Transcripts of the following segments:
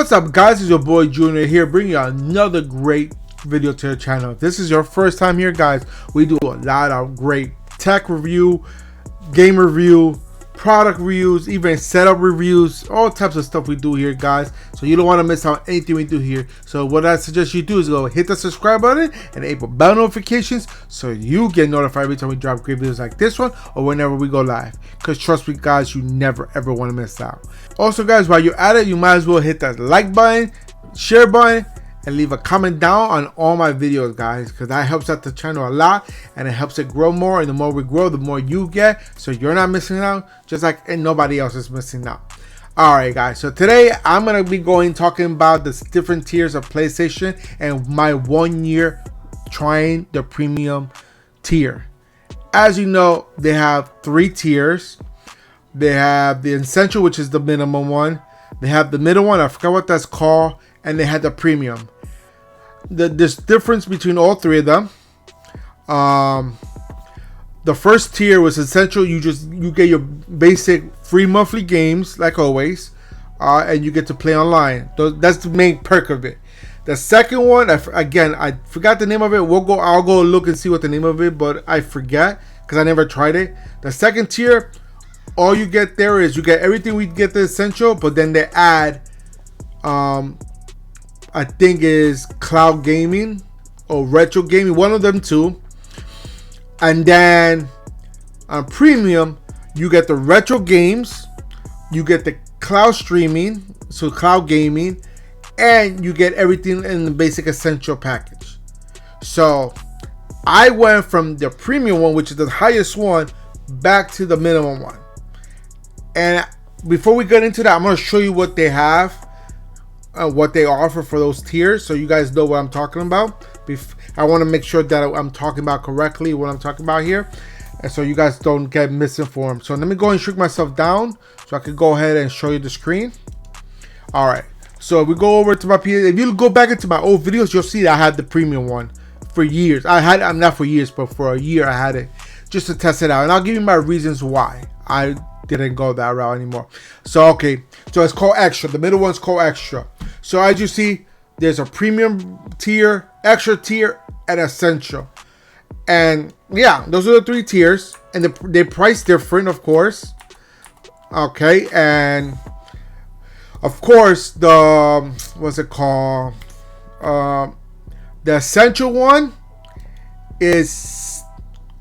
What's up, guys? It's your boy Junior here, bringing you another great video to the channel. If this is your first time here, guys, we do a lot of great tech review, game review, product reviews, even setup reviews, all types of stuff we do here, guys. So you don't want to miss out anything we do here. So what I suggest you do is go hit the subscribe button and enable bell notifications so you get notified every time we drop great videos like this one or whenever we go live. Because trust me, guys, you never ever want to miss out. Also, guys, while you're at it, you might as well hit that like button, share button, and leave a comment down on all my videos, guys, because that helps out the channel a lot and it helps it grow more. And the more we grow, the more you get, so you're not missing out, just like nobody else is missing out. All right, guys, so today I'm gonna be talking about the different tiers of PlayStation and my 1 year trying the premium tier. As you know, they have 3 tiers. They have the essential, which is the minimum one. They have the middle one, I forgot what that's called, and they had the premium. There's difference between all 3 of them. The first tier was essential. You get your basic free monthly games like always, and you get to play online. That's the main perk of it. The second one, again, I forgot the name of it. I'll go look and see what the name of it, but I forget because I never tried it. The second tier, all you get there is you get everything we get the essential, but then they add I think is cloud gaming or retro gaming, one of them two. And then on premium, you get the retro games, you get the cloud streaming, so cloud gaming, and you get everything in the basic essential package. So I went from the premium one, which is the highest one, back to the minimum one. And before we get into that, I'm going to show you what they have, what they offer for those tiers, so you guys know what I'm talking about. I want to make sure that I'm talking about correctly what I'm talking about here, and so you guys don't get misinformed. So let me go and shrink myself down so I can go ahead and show you the screen. All right, so if we go over to my PS, if you go back into my old videos, you'll see that I had the premium one for years. I'm not for years, but for a year I had it just to test it out, and I'll give you my reasons why I didn't go that route anymore. So okay, so it's called extra. The middle one's called extra. So as you see, there's a premium tier, extra tier, and essential. And yeah, those are the 3 tiers, and they price different, of course. Okay, and of course the what's it called? The essential one is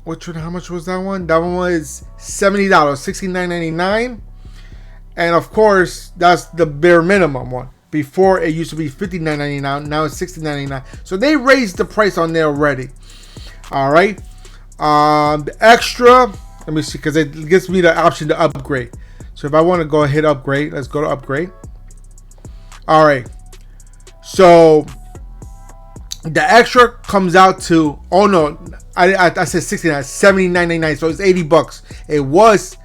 how much was that one? That one was $70, $69.99, and of course that's the bare minimum one. Before it used to be $59.99, now it's $69.99. So they raised the price on there already. All right. The extra, let me see, because it gives me the option to upgrade. So if I want to go hit upgrade, let's go to upgrade. All right. So the extra comes out to, oh no, I said 69, $79.99. So it's $80. It was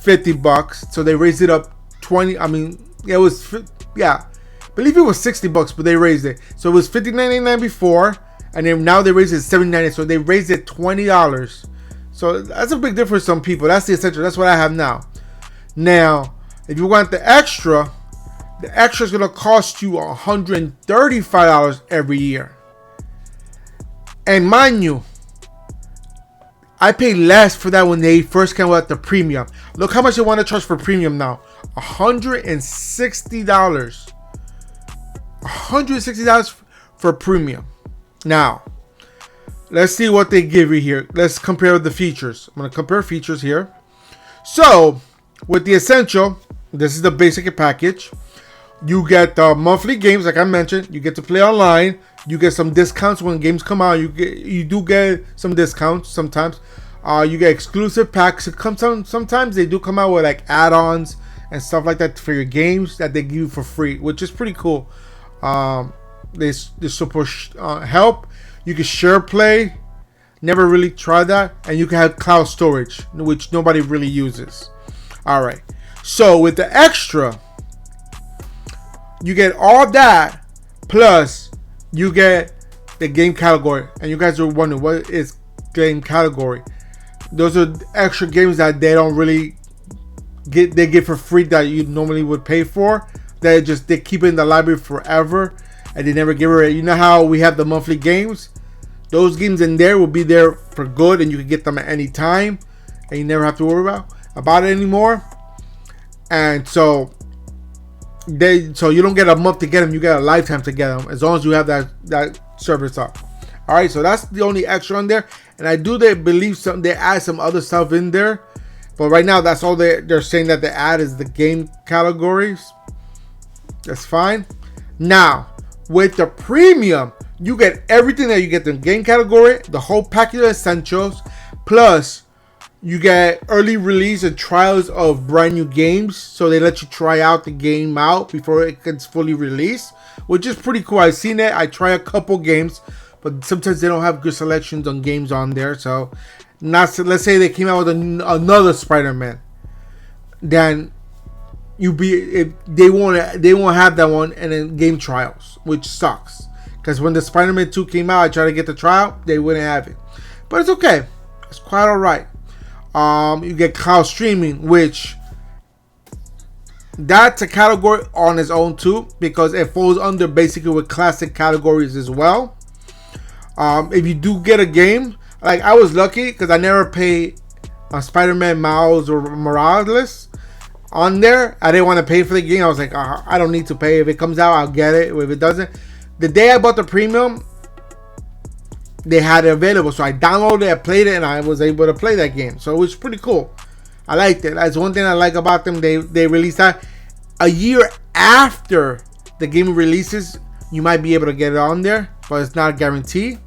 $50, so they raised it up 20. I mean, it was, yeah. I believe it was $60, but they raised it. So it was $59.99 before, and then now they raised it to $79. So they raised it $20. So that's a big difference for some people. That's the essential. That's what I have now. Now, if you want the extra is gonna cost you $135 every year. And mind you, I paid less for that when they first came out with the premium. Look how much they want to charge for premium now. $160. $160 for premium. Now, let's see what they give you here. Let's compare the features. I'm going to compare features here. So, with the essential, this is the basic package. You get the monthly games, like I mentioned. You get to play online. You get some discounts when games come out. You do get some discounts sometimes. You get exclusive packs. Sometimes they do come out with like add-ons and stuff like that for your games that they give you for free, which is pretty cool. They support help. You can share play. Never really tried that. And you can have cloud storage, which nobody really uses. All right. So with the extra, you get all that, plus you get the game category. And you guys are wondering, what is game category? Those are extra games that they don't really get. They get for free that you normally would pay for. they keep it in the library forever and they never give it. You know how we have the monthly games? Those games in there will be there for good, and you can get them at any time, and you never have to worry about it anymore. And so you don't get a month to get them, you get a lifetime to get them, as long as you have that service up. All right, so that's the only extra on there. And I do believe they add some other stuff in there, but right now that's all they're saying that they add is the game categories. That's fine. Now with the premium, you get everything that you get in the game category, the whole package of essentials, plus you get early release and trials of brand new games. So they let you try out the game out before it gets fully released, which is pretty cool. I've seen it. I try a couple games, but sometimes they don't have good selections on games on there. So let's say they came out with another Spider-Man, then they won't have that one, and then game trials, which sucks. Because when the Spider-Man 2 came out, I tried to get the trial, they wouldn't have it. But it's okay. It's quite alright. You get cloud streaming, which that's a category on its own too, because it falls under basically with classic categories as well. If you do get a game, like I was lucky because I never paid Spider-Man Miles or Morales on there. I didn't want to pay for the game. I was like, I don't need to pay. If it comes out, I'll get it. If it doesn't, the day I bought the premium, they had it available. So I downloaded it, I played it, and I was able to play that game. So it was pretty cool. I liked it. That's one thing I like about them. They released that a year after the game releases. You might be able to get it on there, but it's not a guarantee.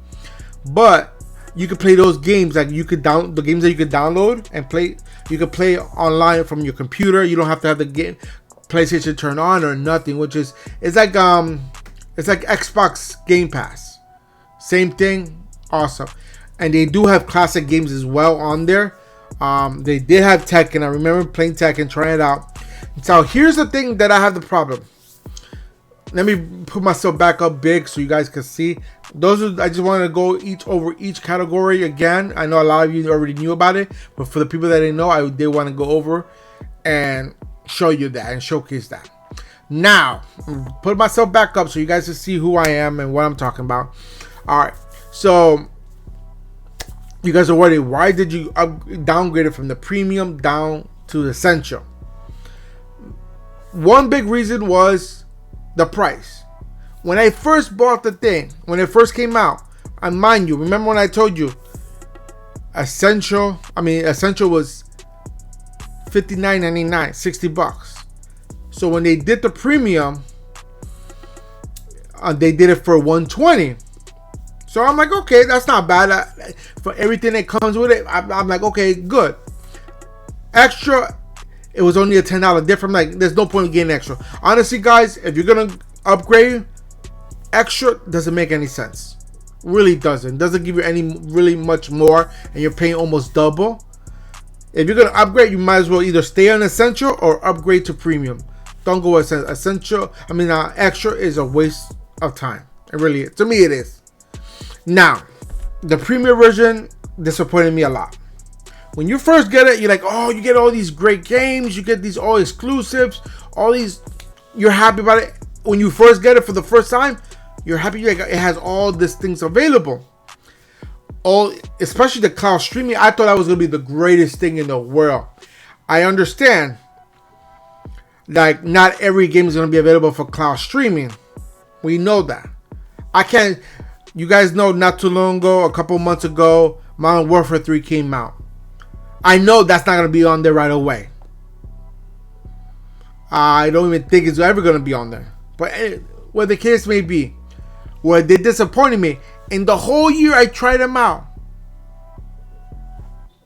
But you could play those games. Like you could the games that you could download and play. You could play online from your computer. You don't have to have the game PlayStation turned on or nothing. Which is it's like Xbox Game Pass. Same thing. Awesome. And they do have classic games as well on there. They did have Tekken. I remember playing Tekken, trying it out. So here's the thing that I have the problem. Let me put myself back up big so you guys can see. I just want to go over each category again. I know a lot of you already knew about it, but for the people that didn't know, I did want to go over and show you that and showcase that. Now, put myself back up so you guys can see who I am and what I'm talking about. All right, so you guys are wondering, why did you downgrade it from the premium down to the essential? One big reason was the price. When I first bought the thing, when it first came out, and mind you, remember when I told you essential was $59.99, $60. So when they did the premium, they did it for $120. So I'm like, okay, that's not bad. For everything that comes with it, I'm like, okay, good. Extra, it was only a $10 difference. I'm like, there's no point in getting extra. Honestly, guys, if you're gonna upgrade, extra doesn't make any sense. Really doesn't. Doesn't give you any really much more, and you're paying almost double. If you're gonna upgrade, you might as well either stay on essential or upgrade to premium. Don't go with essential. Extra is a waste of time. It really is. To me, it is. Now, the premium version disappointed me a lot. When you first get it, you're like, oh, you get all these great games, you get these all exclusives, all these, you're happy about it. When you first get it for the first time, you're happy like it has all these things available. Especially the cloud streaming, I thought that was gonna be the greatest thing in the world. I understand, like not every game is gonna be available for cloud streaming. We know that. You guys know not too long ago, a couple months ago, Modern Warfare 3 came out. I know that's not going to be on there right away. I don't even think it's ever going to be on there. But what the case may be, where they disappointed me, in the whole year I tried them out,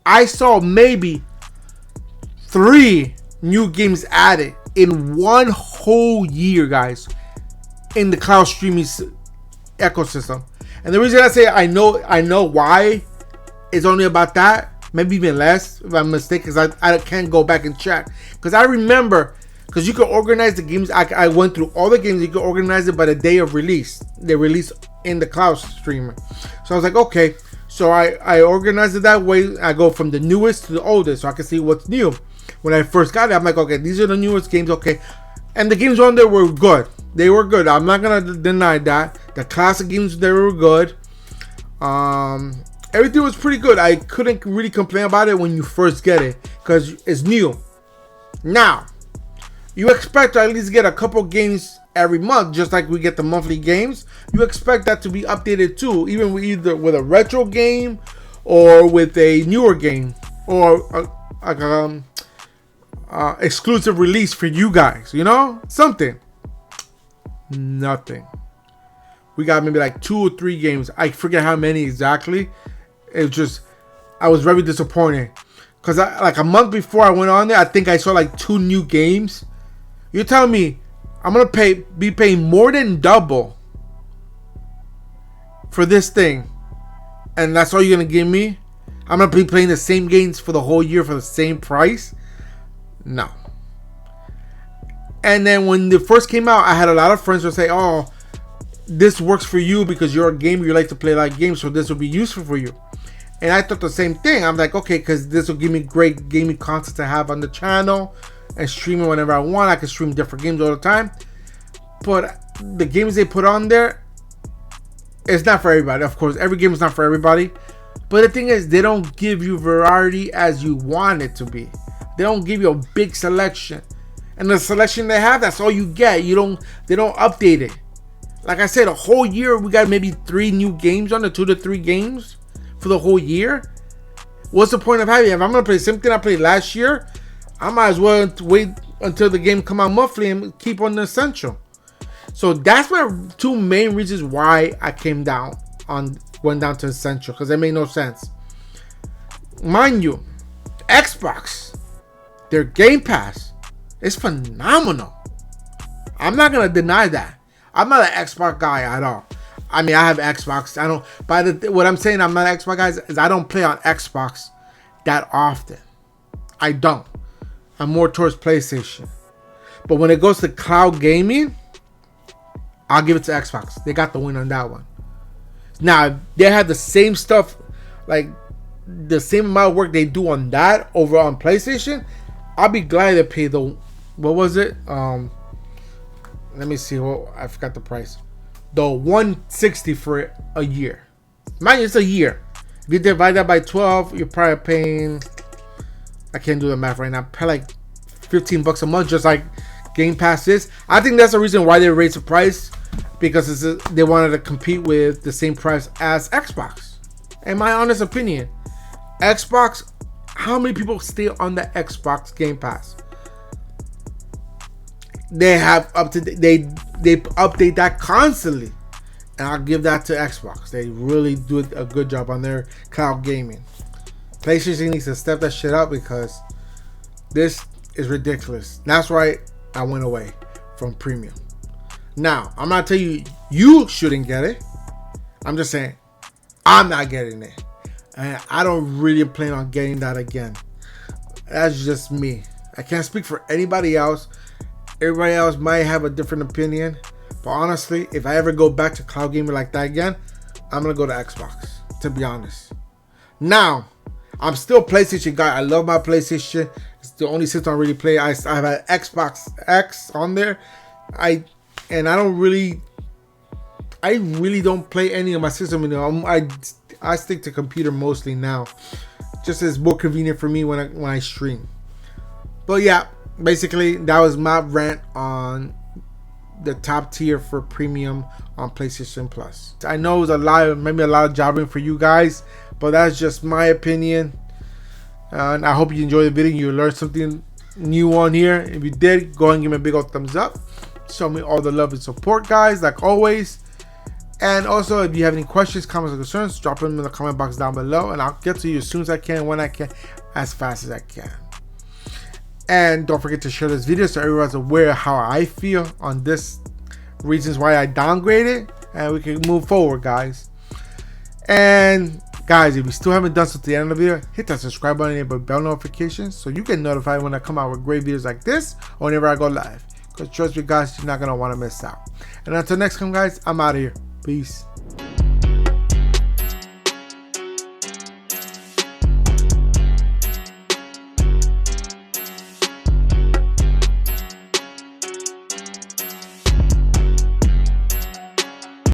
I saw maybe 3 new games added in one whole year, guys, in the cloud streaming ecosystem. And the reason I say I know why it's only about that, maybe even less if I'm mistaken, because I can't go back and check. Because I remember, because you can organize the games. I went through all the games. You can organize it by the day of release. They release in the cloud streamer. So I was like, okay. So I organized it that way. I go from the newest to the oldest so I can see what's new. When I first got it, I'm like, okay, these are the newest games. Okay, And the games on there were good. They were good. I'm not gonna deny that. The classic games, they were good. Everything was pretty good. I couldn't really complain about it when you first get it, because it's new. Now, you expect to at least get a couple games every month, just like we get the monthly games. You expect that to be updated too, even with either with a retro game or with a newer game or exclusive release for you guys. You know, something. Nothing. We got maybe like 2 or 3 games. I forget how many exactly. It was just, I was very disappointed. Because like a month before I went on there, I think I saw like 2 new games. You're telling me I'm going to be paying more than double for this thing, and that's all you're going to give me? I'm going to be playing the same games for the whole year for the same price? No. And then when it first came out, I had a lot of friends who say, oh, this works for you because you're a gamer, you like to play a lot of games, so this will be useful for you. And I thought the same thing. I'm like, okay, because this will give me great gaming content to have on the channel and stream it whenever I want. I can stream different games all the time. But the games they put on there, it's not for everybody. Of course, every game is not for everybody. But the thing is, they don't give you variety as you want it to be. They don't give you a big selection. And the selection they have, that's all you get. They don't update it. Like I said, a whole year we got maybe 3 new games on the 2 to 3 games for the whole year. What's the point of having it? If I'm gonna play something I played last year, I might as well wait until the game come out monthly and keep on the essential. So that's my 2 main reasons why I went down to essential, because it made no sense. Mind you, Xbox, their Game Pass is phenomenal. I'm not gonna deny that. I'm not an Xbox guy at all. I mean, I have Xbox. I don't. What I'm saying, I'm not an Xbox guy is I don't play on Xbox that often. I don't. I'm more towards PlayStation. But when it goes to cloud gaming, I'll give it to Xbox. They got the win on that one. Now, they have the same stuff, like the same amount of work they do on that over on PlayStation. I'll be glad to pay the, what was it? Let me see. Well, I forgot the price. The $160 for it a year. Mind you, it's a year. If you divide that by 12, you're probably paying, I can't do the math right now, pay like $15 a month, just like Game Pass is. I think that's the reason why they raised the price, because they wanted to compete with the same price as Xbox. In my honest opinion, Xbox, how many people stay on the Xbox Game Pass? They have they update that constantly, and I'll give that to Xbox. They really do a good job on their cloud gaming. PlayStation needs to step that shit up, because this is ridiculous. That's why I went away from premium. Now, I'm not telling you you shouldn't get it. I'm just saying I'm not getting it, and I don't really plan on getting that again. That's just me. I can't speak for anybody else. Everybody else might have a different opinion, but honestly, if I ever go back to cloud gaming like that again, I'm gonna go to Xbox, to be honest. Now, I'm still a PlayStation guy. I love my PlayStation. It's the only system I really play. I have an Xbox X on there. I really don't play any of my system. You know, I stick to computer mostly now. Just as more convenient for me when I stream. But yeah. Basically, that was my rant on the top tier for premium on PlayStation Plus. I know it was maybe a lot of jobbing for you guys, but that's just my opinion. And I hope you enjoyed the video. You learned something new on here. If you did, go ahead and give me a big old thumbs up. Show me all the love and support, guys, like always. And also, if you have any questions, comments, or concerns, drop them in the comment box down below, and I'll get to you as soon as I can, when I can, as fast as I can. And don't forget to share this video so everyone's aware of how I feel on this, reasons why I downgraded, and we can move forward, guys. And guys, if you still haven't done so at the end of the video, hit that subscribe button and enable bell notifications so you get notified when I come out with great videos like this or whenever I go live. Because trust me, guys, you're not going to want to miss out. And until next time, guys, I'm out of here. Peace.